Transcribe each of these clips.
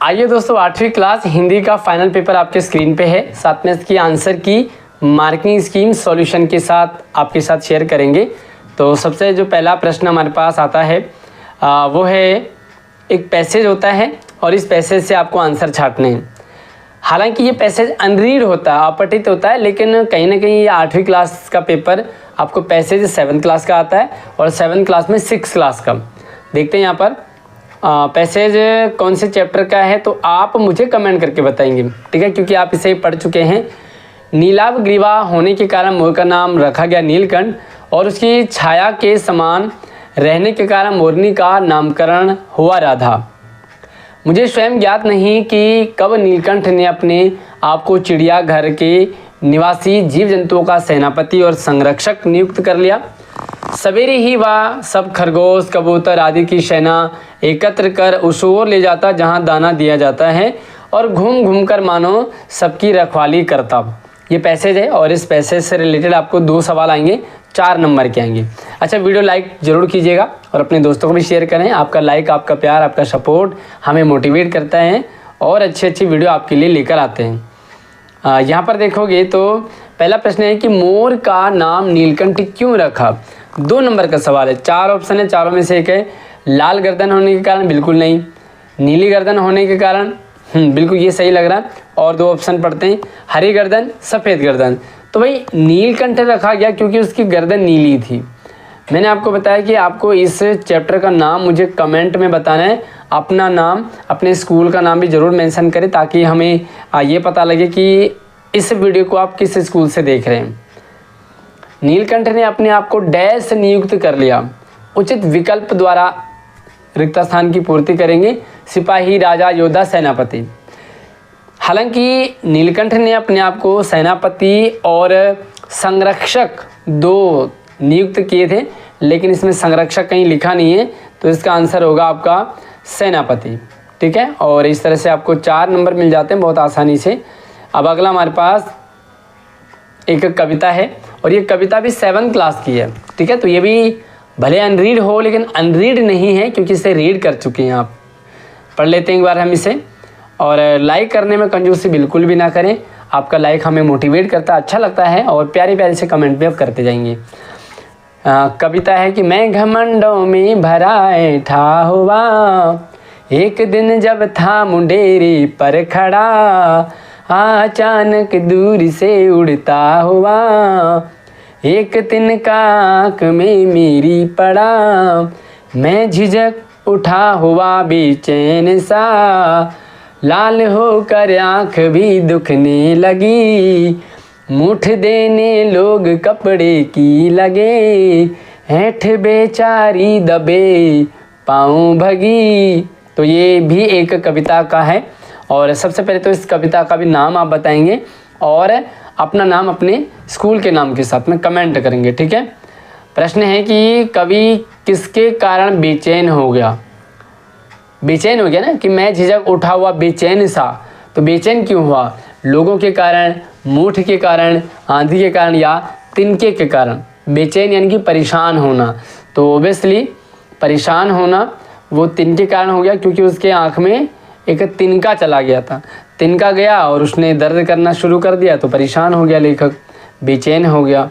आइए दोस्तों, 8वीं क्लास हिंदी का फाइनल पेपर आपके स्क्रीन पे है। साथ में इसकी आंसर की मार्किंग स्कीम सॉल्यूशन के साथ आपके साथ शेयर करेंगे। तो सबसे जो पहला प्रश्न हमारे पास आता है वो है, एक पैसेज होता है और इस पैसेज से आपको आंसर छांटने हैं। हालांकि ये पैसेज अनरीड होता है, अपठित होता है, लेकिन कहीं ना कहीं ये 8वीं क्लास का पेपर आपको पैसेज 7th क्लास का आता है और 7th क्लास में 6th क्लास का। देखते हैं यहाँ पर पैसेज कौन से चैप्टर का है, तो आप मुझे कमेंट करके बताएंगे, ठीक है, क्योंकि आप इसे पढ़ चुके हैं। नीलाभ ग्रीवा होने के कारण मोर का नाम रखा गया नीलकंठ और उसकी छाया के समान रहने के कारण मोरनी का नामकरण हुआ राधा। मुझे स्वयं ज्ञात नहीं कि कब नीलकंठ ने अपने आप को चिड़ियाघर के निवासी जीव जंतुओं का सेनापति और संरक्षक नियुक्त कर लिया। सवेरे ही वह सब खरगोश कबूतर आदि की सेना एकत्र कर उस ओर ले जाता जहां दाना दिया जाता है और घूम घूम कर मानो सबकी रखवाली करता। ये पैसेज है और इस पैसेज से रिलेटेड आपको 2 सवाल आएंगे, 4 नंबर के आएंगे। अच्छा, वीडियो लाइक ज़रूर कीजिएगा और अपने दोस्तों को भी शेयर करें। आपका लाइक, आपका प्यार, आपका सपोर्ट हमें मोटिवेट करता है और अच्छी वीडियो आपके लिए लेकर आते हैं। यहाँ पर देखोगे तो पहला प्रश्न है कि मोर का नाम नीलकंठ क्यों रखा। 2 नंबर का सवाल है। 4 ऑप्शन है, चारों में से एक है। लाल गर्दन होने के कारण, बिल्कुल नहीं। नीली गर्दन होने के कारण, बिल्कुल ये सही लग रहा है। और 2 ऑप्शन पढ़ते हैं, हरी गर्दन, सफ़ेद गर्दन। तो भाई नीलकंठ रखा गया क्योंकि उसकी गर्दन नीली थी। मैंने आपको बताया कि आपको इस चैप्टर का नाम मुझे कमेंट में बताना है। अपना नाम, अपने स्कूल का नाम भी ज़रूर मेंशन करें ताकि हमें ये पता लगे कि इस वीडियो को आप किस स्कूल से देख रहे हैं। नीलकंठ ने अपने आप को डैश नियुक्त कर लिया। उचित विकल्प द्वारा रिक्त स्थान की पूर्ति करेंगे। सिपाही, राजा, योद्धा, सेनापति। हालांकि नीलकंठ ने अपने आप को सेनापति और संरक्षक 2 नियुक्त किए थे, लेकिन इसमें संरक्षक कहीं लिखा नहीं है, तो इसका आंसर होगा आपका सेनापति, ठीक है। और इस तरह से आपको 4 नंबर मिल जाते हैं बहुत आसानी से। अब अगला हमारे पास एक कविता है और ये कविता भी 7th क्लास की है, ठीक है। तो ये भी भले अनरीड हो, लेकिन अनरीड नहीं है क्योंकि इसे रीड कर चुके हैं आप। पढ़ लेते हैं एक बार हम इसे। और लाइक करने में कंजूसी बिल्कुल भी ना करें। आपका लाइक हमें मोटिवेट करता, अच्छा लगता है और प्यारे प्यारे से कमेंट भी आप करते जाएंगे। कविता है कि मैं घमंडों में भराए था हुआ, एक दिन जब था मुंडेरी पर खड़ा, अचानक दूर से उड़ता हुआ, एक तिनका आँख में मेरी पड़ा, मैं झिझक उठा हुआ बेचैन सा, लाल होकर आँख भी दुखने लगी, मुठ देने लोग कपड़े की लगे, ऐठ बेचारी दबे पाँव भगी। तो ये भी एक कविता का है और सबसे पहले तो इस कविता का भी नाम आप बताएंगे और अपना नाम अपने स्कूल के नाम के साथ में कमेंट करेंगे, ठीक है। प्रश्न है कि कवि किसके कारण बेचैन हो गया। बेचैन हो गया ना, कि मैं झिझक उठा हुआ बेचैन सा, तो बेचैन क्यों हुआ। लोगों के कारण, मूठ के कारण, आंधी के कारण या तिनके के कारण। बेचैन यानी कि परेशान होना, तो ओबियसली परेशान होना वो तिनके के कारण हो गया क्योंकि उसके आँख में एक तिनका चला गया था। तिनका गया और उसने दर्द करना शुरू कर दिया, तो परेशान हो गया लेखक, बेचैन हो गया।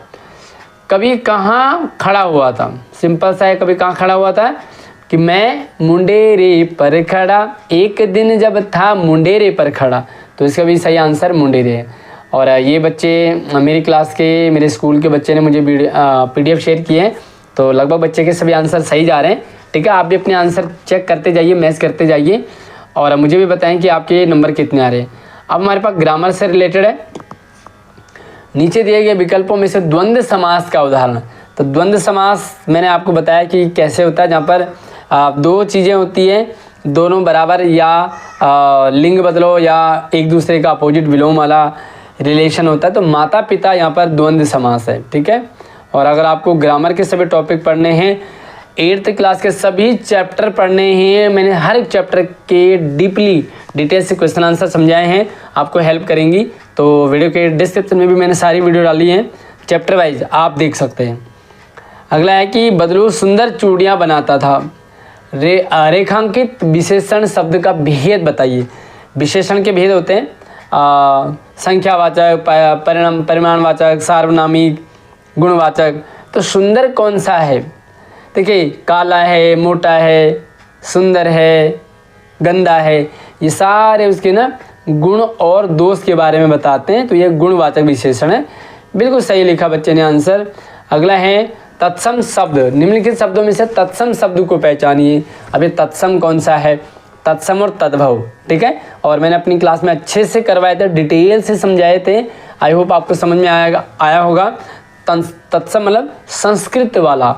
कभी कहाँ खड़ा हुआ था, सिंपल सा है। कभी कहाँ खड़ा हुआ था कि मैं मुंडेरे पर खड़ा, एक दिन जब था मुंडेरे पर खड़ा, तो इसका भी सही आंसर मुंडेरे है। और ये बच्चे मेरी क्लास के, मेरे स्कूल के बच्चे ने मुझे PDF शेयर किए हैं, तो लगभग बच्चे के सभी आंसर सही जा रहे हैं, ठीक है। आप भी अपने आंसर चेक करते जाइए, मैच करते जाइए और मुझे भी बताएं कि आपके नंबर कितने आ रहे हैं। अब हमारे पास ग्रामर से रिलेटेड है। नीचे दिए गए विकल्पों में से द्वंद्व समास का उदाहरण। तो द्वंद्व समास मैंने आपको बताया कि कैसे होता है, जहाँ पर 2 चीज़ें होती हैं, दोनों बराबर या लिंग बदलो या एक दूसरे का अपोजिट विलोम वाला रिलेशन होता है, तो माता पिता यहाँ पर द्वंद्व समास है, ठीक है। और अगर आपको ग्रामर के सभी टॉपिक पढ़ने हैं, 8th क्लास के सभी चैप्टर पढ़ने हैं, मैंने हर एक चैप्टर के डिटेल से क्वेश्चन आंसर समझाए हैं, आपको हेल्प करेंगी। तो वीडियो के डिस्क्रिप्शन में भी मैंने सारी वीडियो डाली हैं, चैप्टर वाइज आप देख सकते हैं। अगला है कि बदलू सुंदर चूड़ियाँ बनाता था। रेखांकित विशेषण शब्द का भेद बताइए। विशेषण के भेद होते हैं, संख्यावाचक, परिमाणवाचक, सार्वनामिक, गुणवाचक। तो सुंदर कौन सा है? देखिए, काला है, मोटा है, सुंदर है, गंदा है, ये सारे उसके ना गुण और दोष के बारे में बताते हैं। तो ये गुणवाचक विशेषण है। बिल्कुल सही लिखा बच्चे ने आंसर। अगला है तत्सम शब्द। निम्नलिखित शब्दों में से तत्सम शब्द को पहचानिए। अब ये तत्सम कौन सा है? तत्सम और तद्भव, ठीक है। और मैंने अपनी क्लास में अच्छे से करवाए थे, डिटेल से समझाए थे। आई होप आपको समझ में आया होगा। तत्सम मतलब संस्कृत वाला,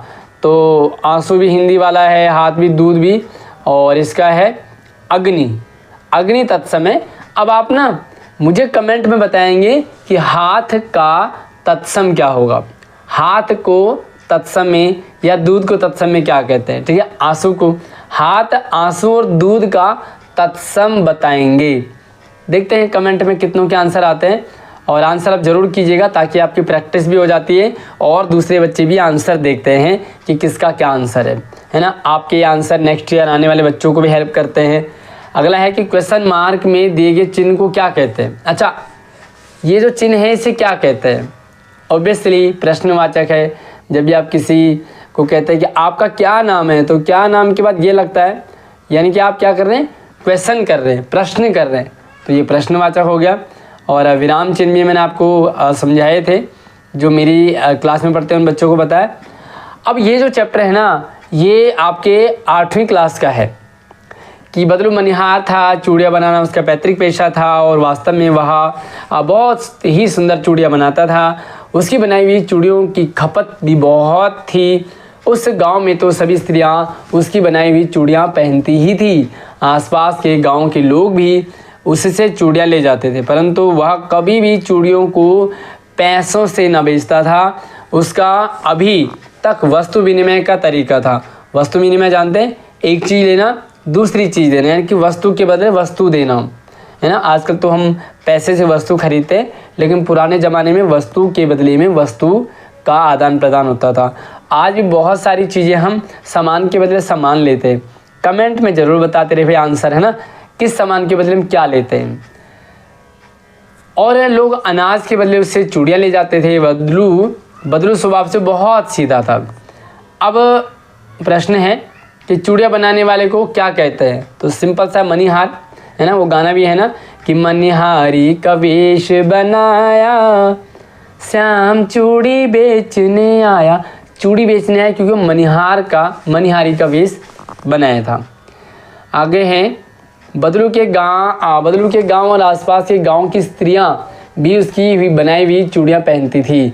तो आंसू भी हिंदी वाला है, हाथ भी दूध भी, और इसका है अग्नि। अग्नि तत्सम है। अब आप ना मुझे कमेंट में बताएंगे कि हाथ का तत्सम क्या होगा। हाथ को तत्सम में या दूध को तत्सम में क्या कहते हैं? ठीक है, आंसू को। हाथ, आंसू और दूध का तत्सम बताएंगे। देखते हैं कमेंट में कितनों के आंसर आते हैं, और आंसर आप ज़रूर कीजिएगा ताकि आपकी प्रैक्टिस भी हो जाती है और दूसरे बच्चे भी आंसर देखते हैं कि किसका क्या आंसर है ना। आपके आंसर नेक्स्ट ईयर आने वाले बच्चों को भी हेल्प करते हैं। अगला है कि क्वेश्चन मार्क में दिए गए चिन्ह को क्या कहते हैं? अच्छा, ये जो चिन्ह है इसे क्या कहते हैं? ऑब्वियसली प्रश्नवाचक है। जब भी आप किसी को कहते हैं कि आपका क्या नाम है, तो क्या नाम के बाद ये लगता है यानी कि आप क्या कर रहे हैं? क्वेश्चन कर रहे हैं, प्रश्न कर रहे हैं, तो ये प्रश्नवाचक हो गया। और विराम चिन्ह भी मैंने आपको समझाए थे, जो मेरी क्लास में पढ़ते हैं उन बच्चों को बताया। अब ये जो चैप्टर है ना, ये आपके 8वीं क्लास का है कि बदलू मनिहार था, चूड़ियाँ बनाना उसका पैतृक पेशा था, और वास्तव में वह बहुत ही सुंदर चूड़ियाँ बनाता था। उसकी बनाई हुई चूड़ियों की खपत भी बहुत थी। उस गांव में तो सभी स्त्रियां उसकी बनाई हुई चूड़ियाँ पहनती ही थी। आसपास के गांव के लोग भी उससे चूड़ियाँ ले जाते थे, परंतु वह कभी भी चूड़ियों को पैसों से न बेचता था। उसका अभी तक वस्तु विनिमय का तरीका था। वस्तु विनिमय जानते हैं? एक चीज़ लेना, दूसरी चीज़ देना, यानी कि वस्तु के बदले वस्तु देना, है ना। आजकल तो हम पैसे से वस्तु खरीदते हैं, लेकिन पुराने ज़माने में वस्तु के बदले में वस्तु का आदान प्रदान होता था। आज भी बहुत सारी चीज़ें हम सामान के बदले सामान लेते हैं। कमेंट में ज़रूर बताते रहे भाई आंसर, है ना, किस सामान के बदले में क्या लेते हैं। और लोग अनाज के बदले उससे चूड़ियाँ ले जाते थे। बदलू स्वभाव से बहुत सीधा था। अब प्रश्न है कि चूड़ियाँ बनाने वाले को क्या कहते हैं? तो सिंपल सा मनिहार, है ना। वो गाना भी है ना कि मनिहारी का वेश बनाया, श्याम चूड़ी बेचने आया। चूड़ी बेचने आया क्योंकि मनिहारी का वेश बनाया था। आगे हैं बदलू के गांव और आसपास के गांव की स्त्रियां भी उसकी हुई बनाई हुई चूड़ियाँ पहनती थी।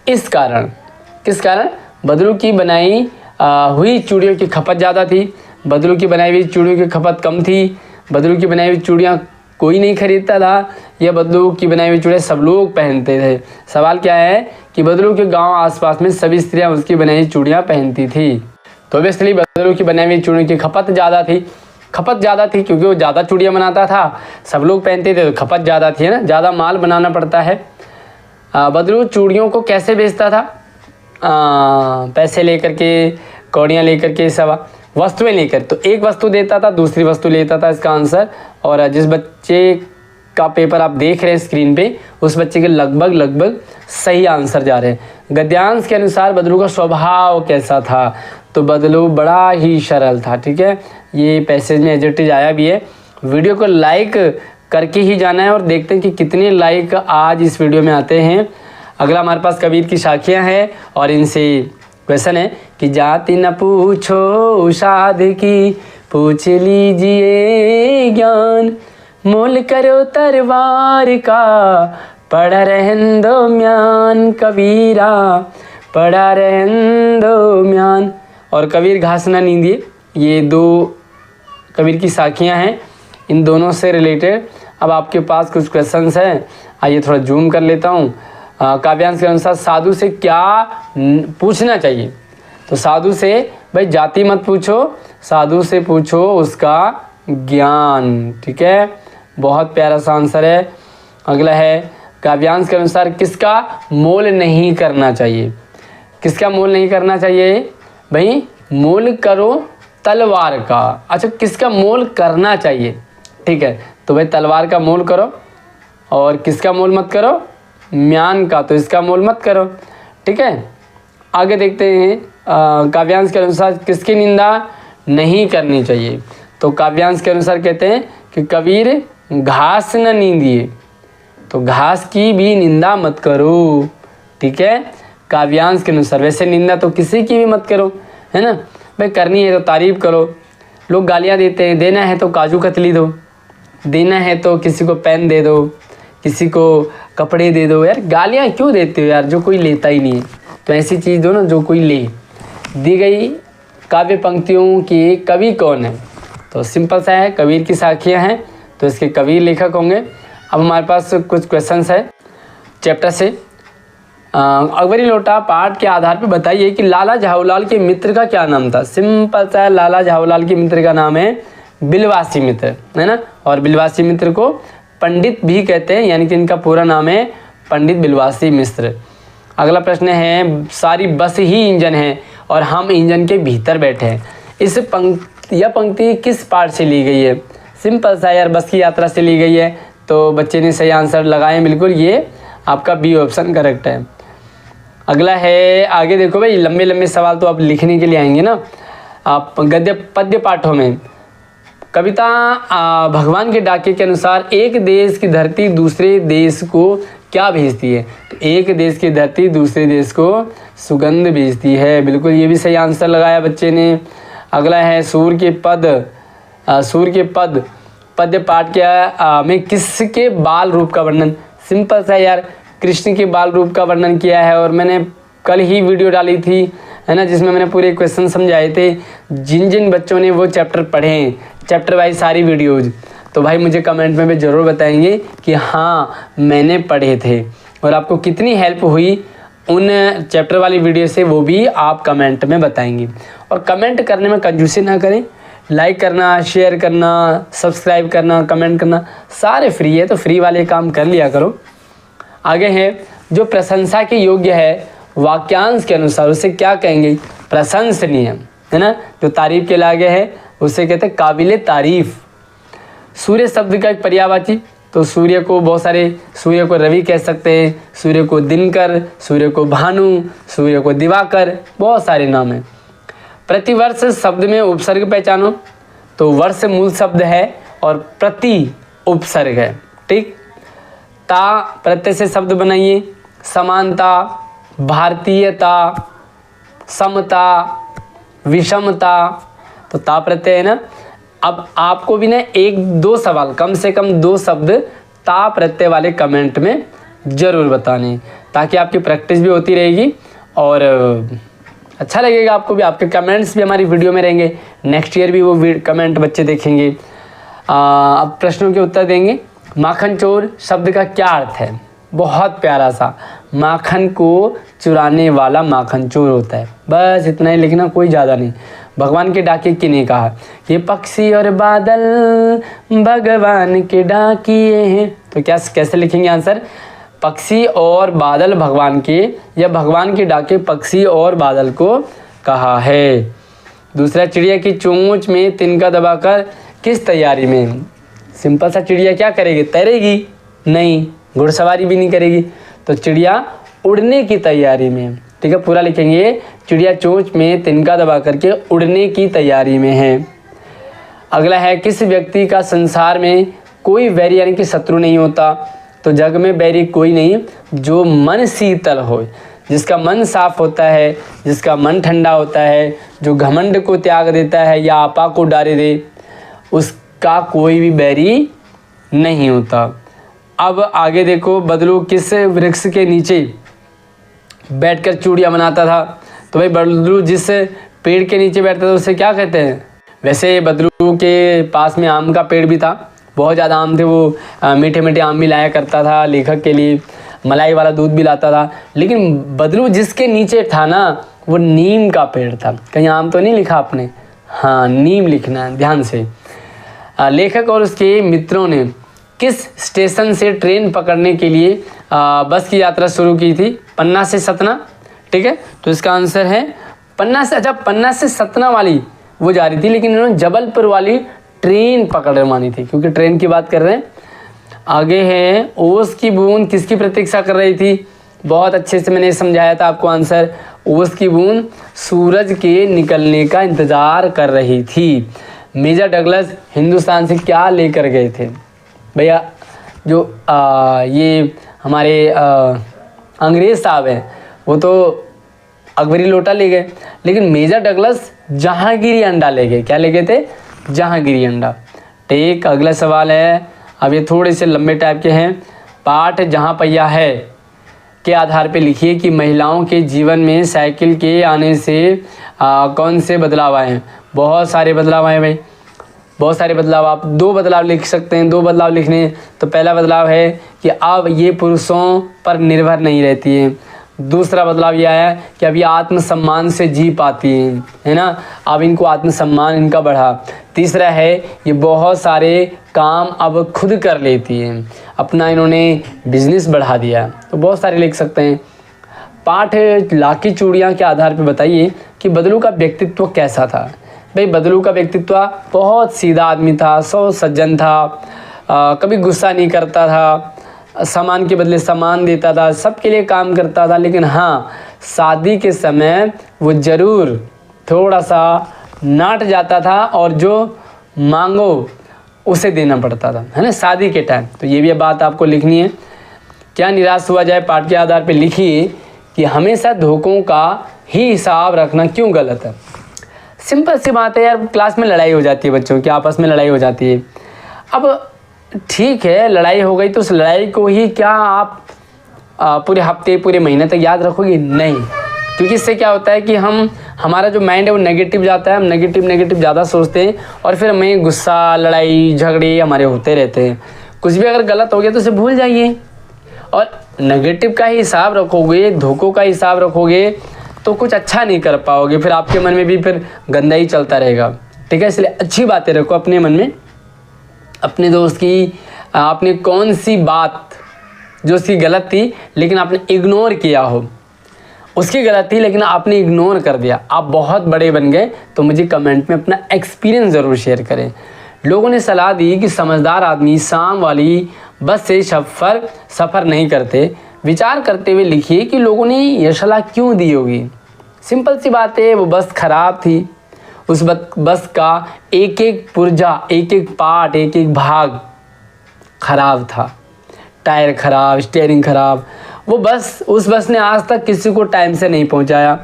किस कारण? बदलू की बनाई हुई चूड़ियों की खपत ज़्यादा थी, बदलू की बनाई हुई चूड़ियों की खपत कम थी, बदलू की बनाई हुई चूड़ियाँ कोई नहीं खरीदता था, या बदलू की बनाई हुई चूड़ियाँ सब लोग पहनते थे। सवाल क्या है कि बदलू के गांव आसपास में सभी स्त्रियां उसकी बनाई हुई चूड़ियाँ पहनती थी। तो ऑब्वियसली बदलू की बनाई हुई चूड़ियों की खपत ज़्यादा थी क्योंकि वो ज़्यादा चूड़ियाँ बनाता था, सब लोग पहनते थे, तो खपत ज़्यादा थी, है ना, ज़्यादा माल बनाना पड़ता है। बदलू चूड़ियों को कैसे बेचता था? पैसे लेकर के, कौड़ियाँ लेकर के, सब वस्तुएं लेकर। तो एक वस्तु देता था, दूसरी वस्तु लेता था, इसका आंसर। और जिस बच्चे का पेपर आप देख रहे हैं स्क्रीन पे, उस बच्चे के लगभग सही आंसर जा रहे हैं। गद्यांश के अनुसार बदलू का स्वभाव कैसा था? तो बदलू बड़ा ही सरल था, ठीक है। ये पैसेज में एज इट इज आया भी है। वीडियो को लाइक करके ही जाना है, और देखते हैं कि कितने लाइक आज इस वीडियो में आते हैं। अगला हमारे पास कबीर की शाखियाँ हैं, और इनसे क्वेश्चन है कि जाति न पूछो साध की, पूछ लीजिए ज्ञान, मोल करो तरवार का, पढ़ा रहन दो म्यान कबीरा, पढ़ा रहन दो म्यान। और कबीर घास न नींदिए, ये दो कबीर की साखियाँ हैं, इन दोनों से रिलेटेड अब आपके पास कुछ क्वेश्चंस हैं। आइए थोड़ा जूम कर लेता हूँ। काव्यांश के अनुसार साधु से क्या पूछना चाहिए? तो साधु से भाई जाति मत पूछो, साधु से पूछो उसका ज्ञान, ठीक है। बहुत प्यारा सा आंसर है। अगला है काव्यांश के अनुसार किसका मोल नहीं करना चाहिए? किसका मोल नहीं करना चाहिए भाई? मोल करो तलवार का। अच्छा, किसका मोल करना चाहिए? ठीक है, तो भाई तलवार का मोल करो, और किसका मोल मत करो, म्यान का, तो इसका मोल मत करो। ठीक है, आगे देखते हैं काव्यांश के अनुसार किसकी निंदा नहीं करनी चाहिए। तो काव्यांश के अनुसार कहते हैं कि कबीर घास न नींदिए, तो घास की भी निंदा मत करो। ठीक है, काव्यांश के अनुसार। वैसे निंदा तो किसी की भी मत करो, है ना भाई, करनी है तो तारीफ करो। लोग गालियाँ देते हैं, देना है तो काजू कतली दो, देना है तो किसी को पेन दे दो, किसी को कपड़े दे दो। यार गालियाँ क्यों देते हो यार, जो कोई लेता ही नहीं है, तो ऐसी चीज़ दो ना जो कोई ले। दी गई काव्य पंक्तियों के कवि कौन है, तो सिंपल सा है, कबीर की साखियाँ हैं, तो इसके कबीर लेखक होंगे। अब हमारे पास कुछ क्वेश्चंस है चैप्टर से। अकबरी लोटा पाठ के आधार पर बताइए कि लाला झाऊलाल के मित्र का क्या नाम था। सिंपल सा है, लाला झाऊलाल के मित्र का नाम है बिलवासी मित्र, है ना। और बिलवासी मित्र को पंडित भी कहते हैं, यानी कि इनका पूरा नाम है पंडित बिलवासी मिश्र। अगला प्रश्न है, सारी बस ही इंजन है और हम इंजन के भीतर बैठे हैं। इस पंक्ति किस पाठ से ली गई है। सिंपल सा यार, बस की यात्रा से ली गई है, तो बच्चे ने सही आंसर लगाए बिल्कुल, ये आपका बी ऑप्शन करेक्ट है। अगला है, आगे देखो भाई, लंबे लंबे सवाल तो आप लिखने के लिए आएंगे ना। आप गद्य पद्य पाठों में कविता भगवान के डाके के अनुसार एक देश की धरती दूसरे देश को क्या भेजती है। तो एक देश की धरती दूसरे देश को सुगंध भेजती है, बिल्कुल ये भी सही आंसर लगाया बच्चे ने। अगला है, सूर्य के पद पद्य पाठ के में किसके बाल रूप का वर्णन। सिंपल सा यार, कृष्ण के बाल रूप का वर्णन किया है, और मैंने कल ही वीडियो डाली थी, है ना, जिसमें मैंने पूरे क्वेश्चन समझाए थे। जिन जिन बच्चों ने वो चैप्टर पढ़े हैं, चैप्टर वाइज सारी वीडियोज़, तो भाई मुझे कमेंट में भी ज़रूर बताएंगे कि हाँ मैंने पढ़े थे, और आपको कितनी हेल्प हुई उन चैप्टर वाली वीडियो से, वो भी आप कमेंट में बताएंगे। और कमेंट करने में कंजूसी ना करें, लाइक करना, शेयर करना, सब्सक्राइब करना, कमेंट करना, सारे फ्री है, तो फ्री वाले काम कर लिया करो। आगे है, जो प्रशंसा के योग्य है वाक्यांश के अनुसार उसे क्या कहेंगे। प्रशंसनीय, है ना, जो तारीफ के लागे है उसे कहते हैं काबिले तारीफ। सूर्य शब्द का एक पर्यायवाची, तो सूर्य को बहुत सारे, सूर्य को रवि कह सकते हैं, सूर्य को दिनकर, सूर्य को भानु, सूर्य को दिवाकर, बहुत सारे नाम हैं। प्रतिवर्ष शब्द में उपसर्ग पहचानो, तो वर्ष मूल शब्द है और प्रति उपसर्ग है। ठीक, ता प्रत्यय से शब्द बनाइए, समानता, भारतीयता, समता, विषमता, तो ता प्रत्यय है ना। अब आपको भी ना एक दो सवाल, कम से कम 2 शब्द ता प्रत्यय वाले कमेंट में ज़रूर बताने, ताकि आपकी प्रैक्टिस भी होती रहेगी और अच्छा लगेगा आपको भी। आपके कमेंट्स भी हमारी वीडियो में रहेंगे, नेक्स्ट ईयर भी वो कमेंट बच्चे देखेंगे। अब प्रश्नों के उत्तर देंगे। माखन चोर शब्द का क्या अर्थ है। बहुत प्यारा सा, माखन को चुराने वाला माखन चोर होता है, बस इतना ही लिखना, कोई ज़्यादा नहीं। भगवान के डाके किन्हें कहा, ये पक्षी और बादल भगवान के डाकिए हैं। तो क्या कैसे लिखेंगे आंसर, पक्षी और बादल भगवान के, या भगवान के डाके पक्षी और बादल को कहा है। दूसरा, चिड़िया की चोंच में तिनका दबाकर किस तैयारी में। सिंपल सा, चिड़िया क्या करेगी, तैरेगी नहीं, घुड़सवारी भी नहीं करेगी, तो चिड़िया उड़ने की तैयारी में। ठीक है, पूरा लिखेंगे, चिड़िया चोंच में तिनका दबा करके उड़ने की तैयारी में है। अगला है, किस व्यक्ति का संसार में कोई बैरी यानी कि शत्रु नहीं होता। तो जग में बैरी कोई नहीं जो मन शीतल हो, जिसका मन साफ होता है, जिसका मन ठंडा होता है, जो घमंड को त्याग देता है या आपा को डारे दे, उसका कोई भी बैरी नहीं होता। अब आगे देखो, बदलू किस वृक्ष के नीचे बैठकर चूड़ियाँ बनाता था। तो भाई बदलू जिस पेड़ के नीचे बैठता था उसे क्या कहते हैं। वैसे बदलू के पास में आम का पेड़ भी था, बहुत ज़्यादा आम थे, वो मीठे मीठे आम भी लाया करता था, लेखक के लिए मलाई वाला दूध भी लाता था। लेकिन बदलू जिसके नीचे था ना, वो नीम का पेड़ था। कहीं आम तो नहीं लिखा आपने, हाँ नीम लिखना है ध्यान से। लेखक और उसके मित्रों ने किस स्टेशन से ट्रेन पकड़ने के लिए बस की यात्रा शुरू की थी। पन्ना से सतना। ठीक है, तो इसका आंसर है पन्ना से। अच्छा, पन्ना से सतना वाली वो जा रही थी, लेकिन इन्होंने जबलपुर वाली ट्रेन पकड़ मानी थी, क्योंकि ट्रेन की बात कर रहे हैं। आगे है ओस की बूंद किसकी प्रतीक्षा कर रही थी? बहुत अच्छे से मैंने समझाया था आपको आंसर। ओस की बूंद सूरज के निकलने का इंतज़ार कर रही थी। मेजर डगलस हिंदुस्तान से क्या लेकर गए थे भैया? जो ये हमारे अंग्रेज़ साहब हैं वो तो अकबरी लोटा ले गए, लेकिन मेजर डगलस जहांगीरी अंडा ले गए। क्या ले गए थे? जहांगीरी अंडा। ठीक, अगला सवाल है, अब ये थोड़े से लंबे टाइप के हैं। पाठ जहाँ पहिया है के आधार पे लिखिए कि महिलाओं के जीवन में साइकिल के आने से कौन से बदलाव आए हैं? बहुत सारे बदलाव आए भाई, बहुत सारे बदलाव। आप 2 बदलाव लिख सकते हैं, 2 बदलाव लिखने। तो पहला बदलाव है कि अब ये पुरुषों पर निर्भर नहीं रहती है। दूसरा बदलाव यह है कि अब ये आत्मसम्मान से जी पाती हैं, है ना, अब इनको आत्मसम्मान इनका बढ़ा। तीसरा है ये बहुत सारे काम अब खुद कर लेती हैं, अपना इन्होंने बिजनेस बढ़ा दिया। तो बहुत सारे लिख सकते हैं। पाठ लाकी चूड़ियाँ के आधार पर बताइए कि बदलू का व्यक्तित्व कैसा था? भाई बदलू का व्यक्तित्व बहुत सीधा आदमी था, सौ सज्जन था, कभी गुस्सा नहीं करता था, सामान के बदले सामान देता था, सबके लिए काम करता था। लेकिन हाँ, शादी के समय वो ज़रूर थोड़ा सा नाट जाता था और जो मांगो उसे देना पड़ता था, है ना, शादी के टाइम। तो ये भी बात आपको लिखनी है। क्या निराश हुआ जाए? पाठ के आधार पे लिखिए कि हमेशा धोखों का ही हिसाब रखना क्यों गलत है। सिंपल सी बात है यार, क्लास में लड़ाई हो जाती है, बच्चों की आपस में लड़ाई हो जाती है। अब ठीक है, लड़ाई हो गई तो उस लड़ाई को ही क्या आप पूरे हफ्ते पूरे महीने तक याद रखोगे? नहीं, क्योंकि इससे क्या होता है कि हमारा जो माइंड है वो नेगेटिव जाता है, हम नेगेटिव ज़्यादा सोचते हैं और फिर हमें गुस्सा, लड़ाई झगड़े हमारे होते रहते हैं। कुछ भी अगर गलत हो गया तो उसे भूल जाइए, और नेगेटिव का ही हिसाब रखोगे, धोखों का हिसाब रखोगे तो कुछ अच्छा नहीं कर पाओगे, फिर आपके मन में भी फिर गंदा ही चलता रहेगा। ठीक है, इसलिए अच्छी बातें रखो अपने मन में। अपने दोस्त की आपने कौन सी बात जो उसकी गलत थी लेकिन आपने इग्नोर किया हो, उसकी गलत थी लेकिन आपने इग्नोर कर दिया, आप बहुत बड़े बन गए, तो मुझे कमेंट में अपना एक्सपीरियंस ज़रूर शेयर करें। लोगों ने सलाह दी कि समझदार आदमी शाम वाली बस से सफ़र नहीं करते। विचार करते हुए लिखिए कि लोगों ने यह सलाह क्यों दी होगी। सिंपल सी बात है, वो बस ख़राब थी, उस बस का एक एक पुर्जा, एक एक पार्ट, एक एक भाग ख़राब था। टायर ख़राब, स्टीयरिंग ख़राब। वो बस, उस बस ने आज तक किसी को टाइम से नहीं पहुंचाया,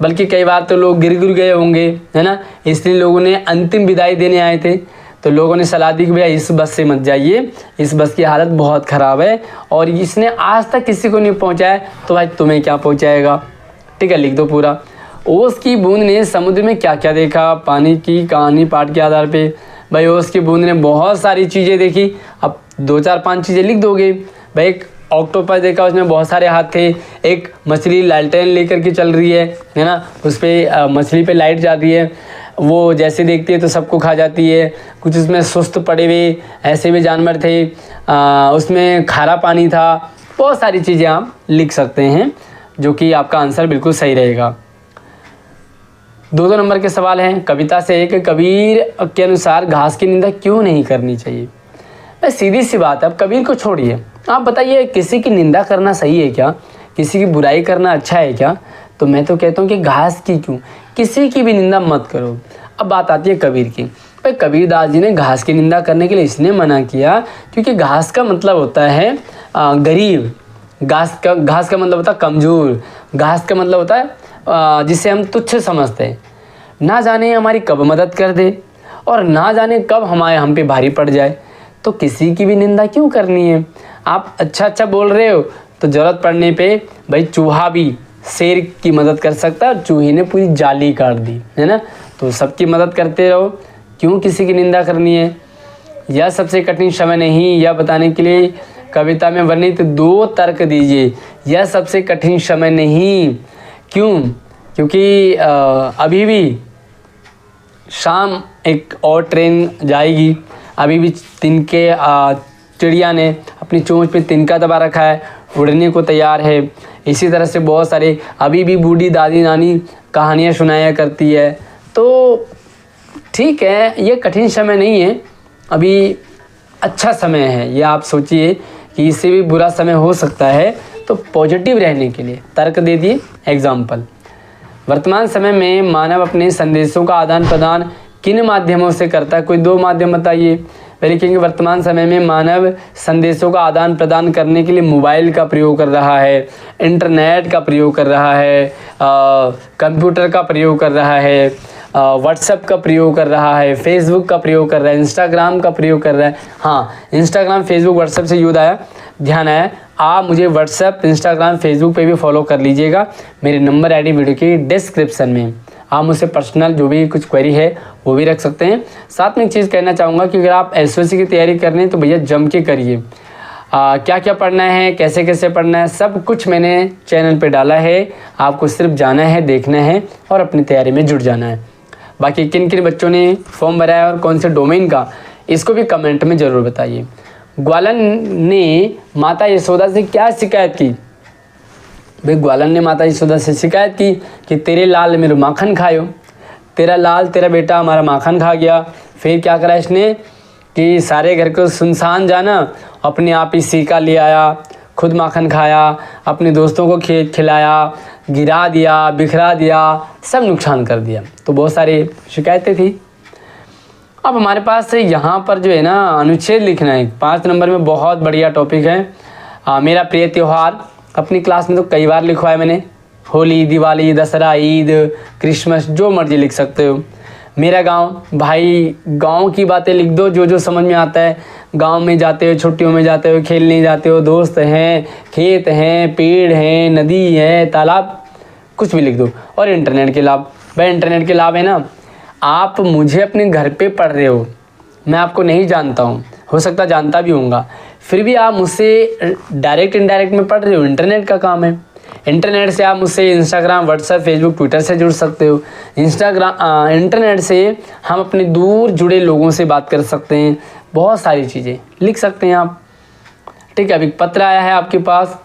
बल्कि कई बार तो लोग गिर गए होंगे, है ना, इसलिए लोगों ने अंतिम विदाई देने आए थे तो लोगों ने सलाह दी कि भैया इस बस से मत जाइए, इस बस की हालत बहुत ख़राब है और इसने आज तक किसी को नहीं पहुंचाया, तो भाई तुम्हें क्या पहुंचाएगा। ठीक है, लिख दो पूरा। ओस की बूंद ने समुद्र में क्या क्या देखा? पानी की कहानी पाठ के आधार पे। भाई ओस की बूंद ने बहुत सारी चीज़ें देखी। अब 2 4 5 चीज़ें लिख दोगे। भाई एक ऑक्टोपस देखा, उसमें बहुत सारे हाथ थे। एक मछली लालटेन लेकर के चल रही है ना, उस पर मछली पे लाइट जा रही है, वो जैसे देखती है तो सबको खा जाती है। कुछ उसमें सुस्त पड़े हुए ऐसे भी जानवर थे, उसमें खारा पानी था। बहुत सारी चीज़ें आप लिख सकते हैं, जो कि आपका आंसर बिल्कुल सही रहेगा। 2 नंबर के सवाल हैं। कविता से एक, कबीर के अनुसार घास की निंदा क्यों नहीं करनी चाहिए? भाई सीधी सी बात है, अब कबीर को छोड़िए, आप बताइए किसी की निंदा करना सही है क्या? किसी की बुराई करना अच्छा है क्या? तो मैं तो कहता हूँ कि घास की क्यों, किसी की भी निंदा मत करो। अब बात आती है कबीर की। भाई कबीरदास जी ने घास की निंदा करने के लिए इसने मना किया क्योंकि घास का मतलब होता है गरीब, घास का मतलब होता है कमज़ोर, घास का मतलब होता है जिसे हम तुच्छ समझते हैं। ना जाने हमारी कब मदद कर दे और ना जाने कब हम पे भारी पड़ जाए, तो किसी की भी निंदा क्यों करनी है? आप अच्छा बोल रहे हो तो ज़रूरत पड़ने पे भाई चूहा भी शेर की मदद कर सकता है, और चूहे ने पूरी जाली काट दी, है ना। तो सबकी मदद करते रहो, क्यों किसी की निंदा करनी है? यह सबसे कठिन समय नहीं, यह बताने के लिए कविता में वर्णित 2 तर्क दीजिए। यह सबसे कठिन समय नहीं, क्यों? क्योंकि अभी भी शाम एक और ट्रेन जाएगी, अभी भी तिनके चिड़िया ने अपनी चोंच पे तिनका दबा रखा है, उड़ने को तैयार है। इसी तरह से बहुत सारे अभी भी बूढ़ी दादी नानी कहानियाँ सुनाया करती है। तो ठीक है, ये कठिन समय नहीं है, अभी अच्छा समय है। ये आप सोचिए कि इससे भी बुरा समय हो सकता है, तो पॉजिटिव रहने के लिए तर्क दे दिए। एग्जाम्पल, वर्तमान समय में मानव अपने संदेशों का आदान प्रदान किन माध्यमों से करता है? कोई 2 माध्यम बताइए। वे लिखेंगे वर्तमान समय में मानव संदेशों का आदान प्रदान करने के लिए मोबाइल का प्रयोग कर रहा है, इंटरनेट का प्रयोग कर रहा है, कंप्यूटर का प्रयोग कर रहा है, व्हाट्सएप का प्रयोग कर रहा है, फेसबुक का प्रयोग कर रहा है, इंस्टाग्राम का प्रयोग कर रहा है। हाँ, इंस्टाग्राम, फेसबुक, व्हाट्सएप से ध्यान आया, आप मुझे व्हाट्सएप, इंस्टाग्राम, फेसबुक पे भी फॉलो कर लीजिएगा। मेरे नंबर आईडी वीडियो की डिस्क्रिप्शन में, आप मुझसे पर्सनल जो भी कुछ क्वेरी है वो भी रख सकते हैं। साथ में एक चीज़ कहना चाहूँगा कि अगर आप एसओसी की तैयारी कर रहे हैं तो भैया जम के करिए। क्या क्या पढ़ना है, कैसे कैसे पढ़ना है, सब कुछ मैंने चैनल पे डाला है। आपको सिर्फ जाना है, देखना है और अपनी तैयारी में जुट जाना है। बाकी किन किन बच्चों ने फॉर्म भरा है और कौन से डोमेन का, इसको भी कमेंट में ज़रूर बताइए। ग्वालन ने माता यशोदा से क्या शिकायत की? भाई ग्वालन ने माता यशोदा से शिकायत की कि तेरे लाल मेरे माखन खायो, तेरा लाल, तेरा बेटा हमारा माखन खा गया। फिर क्या करा इसने कि सारे घर को सुनसान जाना, अपने आप ही सीका ले आया, खुद माखन खाया, अपने दोस्तों को खिलाया, गिरा दिया, बिखरा दिया, सब नुकसान कर दिया। तो बहुत सारी शिकायतें थी। अब हमारे पास यहाँ पर जो है ना अनुच्छेद लिखना है। 5 नंबर में बहुत बढ़िया टॉपिक है। मेरा प्रिय त्यौहार, अपनी क्लास में तो कई बार लिखवाया मैंने। होली, दिवाली, दशहरा, ईद, क्रिसमस, जो मर्जी लिख सकते हो। मेरा गांव, भाई गांव की बातें लिख दो, जो जो समझ में आता है। गांव में जाते हो, छुट्टियों में जाते हो, खेलने जाते हो, दोस्त हैं, खेत हैं, पेड़ हैं, नदी है, तालाब, कुछ भी लिख दो। और इंटरनेट के लाभ, भाई इंटरनेट के लाभ है ना, आप मुझे अपने घर पे पढ़ रहे हो, मैं आपको नहीं जानता हूँ, हो सकता जानता भी होऊंगा, फिर भी आप मुझसे डायरेक्ट इनडायरेक्ट में पढ़ रहे हो। इंटरनेट का काम है। इंटरनेट से आप मुझसे इंस्टाग्राम, व्हाट्सएप, फेसबुक, ट्विटर से जुड़ सकते हो। इंटरनेट से हम अपने दूर जुड़े लोगों से बात कर सकते हैं। बहुत सारी चीज़ें लिख सकते हैं आप। ठीक है, अभी पत्र आया है आपके पास।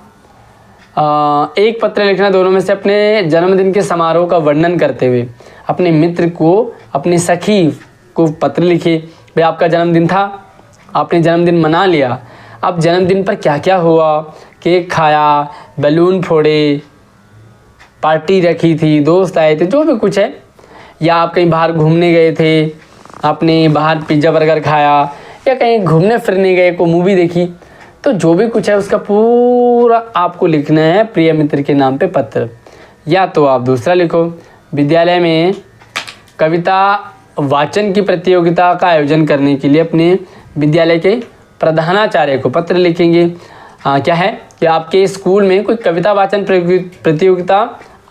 एक पत्र लिखना, दोनों में से अपने जन्मदिन के समारोह का वर्णन करते हुए अपने मित्र को, अपनी सखी को पत्र लिखिए। भाई आपका जन्मदिन था, आपने जन्मदिन मना लिया, अब जन्मदिन पर क्या क्या हुआ, केक खाया, बैलून फोड़े, पार्टी रखी थी, दोस्त आए थे, जो भी कुछ है, या आप कहीं बाहर घूमने गए थे, आपने बाहर पिज्ज़ा बर्गर खाया, या कहीं घूमने फिरने गए, को मूवी देखी, तो जो भी कुछ है उसका पूरा आपको लिखना है प्रिय मित्र के नाम पे पत्र। या तो आप दूसरा लिखो, विद्यालय में कविता वाचन की प्रतियोगिता का आयोजन करने के लिए अपने विद्यालय के प्रधानाचार्य को पत्र लिखेंगे। क्या है कि आपके स्कूल में कोई कविता वाचन प्रतियोगिता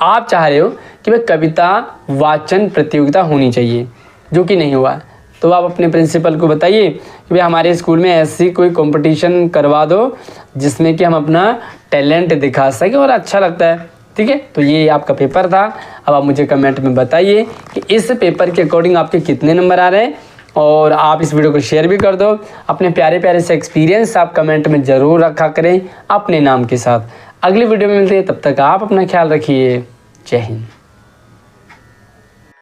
आप चाह रहे हो कि भाई कविता वाचन प्रतियोगिता होनी चाहिए, जो कि नहीं हुआ है, तो आप अपने प्रिंसिपल को बताइए कि भाई हमारे स्कूल में ऐसी कोई कंपटीशन करवा दो जिसमें कि हम अपना टैलेंट दिखा सकें और अच्छा लगता है। ठीक है, तो ये आपका पेपर था। अब आप मुझे कमेंट में बताइए कि इस पेपर के अकॉर्डिंग आपके कितने नंबर आ रहे हैं, और आप इस वीडियो को शेयर भी कर दो। अपने प्यारे प्यारे से एक्सपीरियंस आप कमेंट में ज़रूर रखा करें अपने नाम के साथ। अगली वीडियो में मिलते हैं, तब तक आप अपना ख्याल रखिए। जय हिंद।